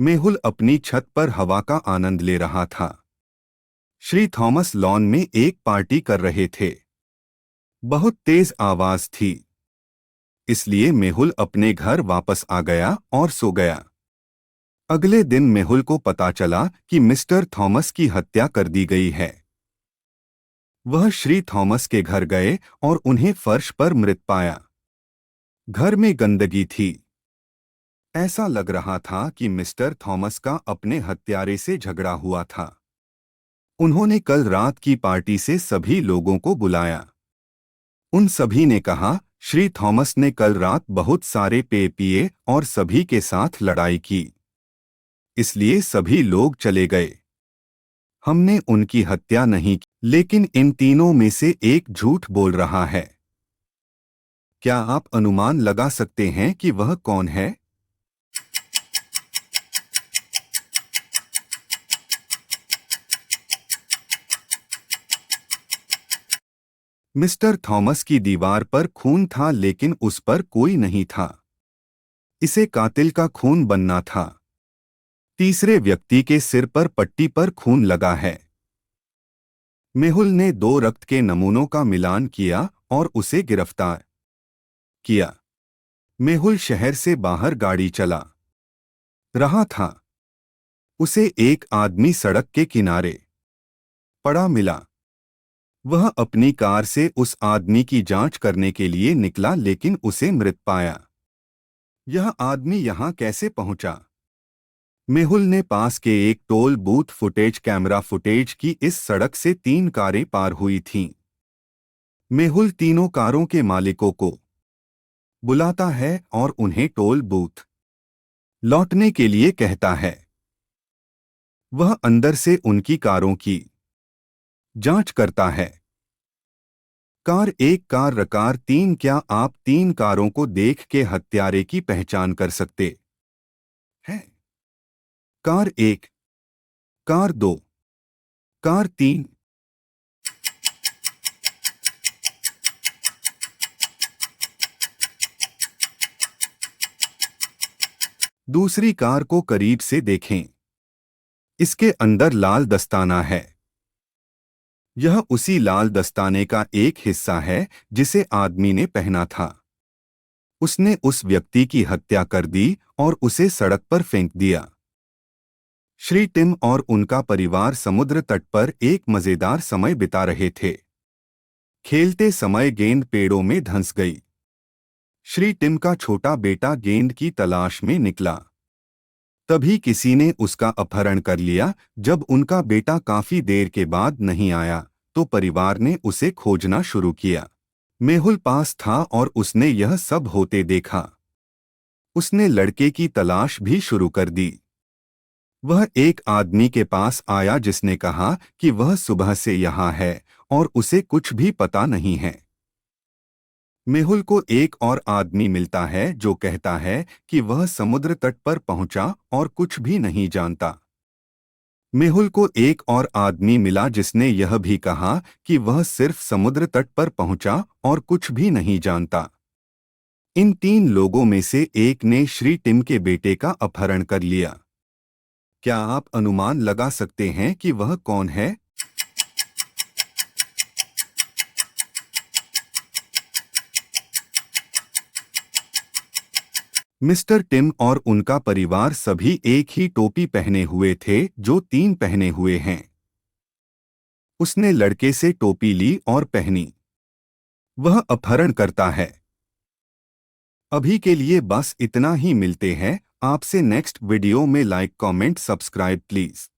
मेहुल अपनी छत पर हवा का आनंद ले रहा था। श्री थॉमस लॉन में एक पार्टी कर रहे थे। बहुत तेज आवाज थी, इसलिए मेहुल अपने घर वापस आ गया और सो गया। अगले दिन मेहुल को पता चला कि मिस्टर थॉमस की हत्या कर दी गई है। वह श्री थॉमस के घर गए और उन्हें फर्श पर मृत पाया। घर में गंदगी थी। ऐसा लग रहा था कि मिस्टर थॉमस का अपने हत्यारे से झगड़ा हुआ था। उन्होंने कल रात की पार्टी से सभी लोगों को बुलाया। उन सभी ने कहा, श्री थॉमस ने कल रात बहुत सारे पेय पिए और सभी के साथ लड़ाई की, इसलिए सभी लोग चले गए। हमने उनकी हत्या नहीं की, लेकिन इन तीनों में से एक झूठ बोल रहा है। क्या आप अनुमान लगा सकते हैं कि वह कौन है? मिस्टर थॉमस की दीवार पर खून था, लेकिन उस पर कोई नहीं था। इसे कातिल का खून बनना था। तीसरे व्यक्ति के सिर पर पट्टी पर खून लगा है। मेहुल ने 2 रक्त के नमूनों का मिलान किया और उसे गिरफ्तार किया। मेहुल शहर से बाहर गाड़ी चला रहा था। उसे एक आदमी सड़क के किनारे पड़ा मिला। वह अपनी कार से उस आदमी की जांच करने के लिए निकला, लेकिन उसे मृत पाया। यह आदमी यहां कैसे पहुंचा? मेहुल ने पास के एक toll booth footage camera footage की। इस सड़क से 3 कारें पार हुई थीं। मेहुल तीनों कारों के मालिकों को बुलाता है और उन्हें टोल बूथ लौटने के लिए कहता है। वह अंदर से उनकी कारों की जांच करता है। कार 1, कार रकार 3। क्या आप 3 कारों को देख के हत्यारे की पहचान कर सकते हैं? Car 1, car 2, car 3। दूसरी कार को करीब से देखें। इसके अंदर लाल दस्ताना है। यह उसी लाल दस्ताने का एक हिस्सा है जिसे आदमी ने पहना था। उसने उस व्यक्ति की हत्या कर दी और उसे सड़क पर फेंक दिया। श्री टिम और उनका परिवार समुद्र तट पर एक मजेदार समय बिता रहे थे। खेलते समय गेंद पेड़ों में धंस गई। श्री टिम का छोटा बेटा गेंद की तलाश में निकला। तभी किसी ने उसका अपहरण कर लिया। जब उनका बेटा काफी देर के बाद नहीं आया, तो परिवार ने उसे खोजना शुरू किया। मेहुल पास था और उसने यह सब होते देखा। उसने लड़के की तलाश भी शुरू कर दी। वह एक आदमी के पास आया जिसने कहा कि वह सुबह से यहाँ है और उसे कुछ भी पता नहीं है। मेहुल को एक और आदमी मिलता है जो कहता है कि वह समुद्र तट पर पहुंचा और कुछ भी नहीं जानता। मेहुल को एक और आदमी मिला जिसने यह भी कहा कि वह सिर्फ समुद्र तट पर पहुंचा और कुछ भी नहीं जानता। इन 3 लोगों में से एक ने श्री टिम के बेटे का अपहरण कर लिया। क्या आप अनुमान लगा सकते हैं कि वह कौन है? मिस्टर टिम और उनका परिवार सभी एक ही टोपी पहने हुए थे जो 3 पहने हुए हैं। उसने लड़के से टोपी ली और पहनी। वह अपहरण करता है। अभी के लिए बस इतना ही। मिलते हैं आपसे नेक्स्ट वीडियो में। Like, comment, subscribe please.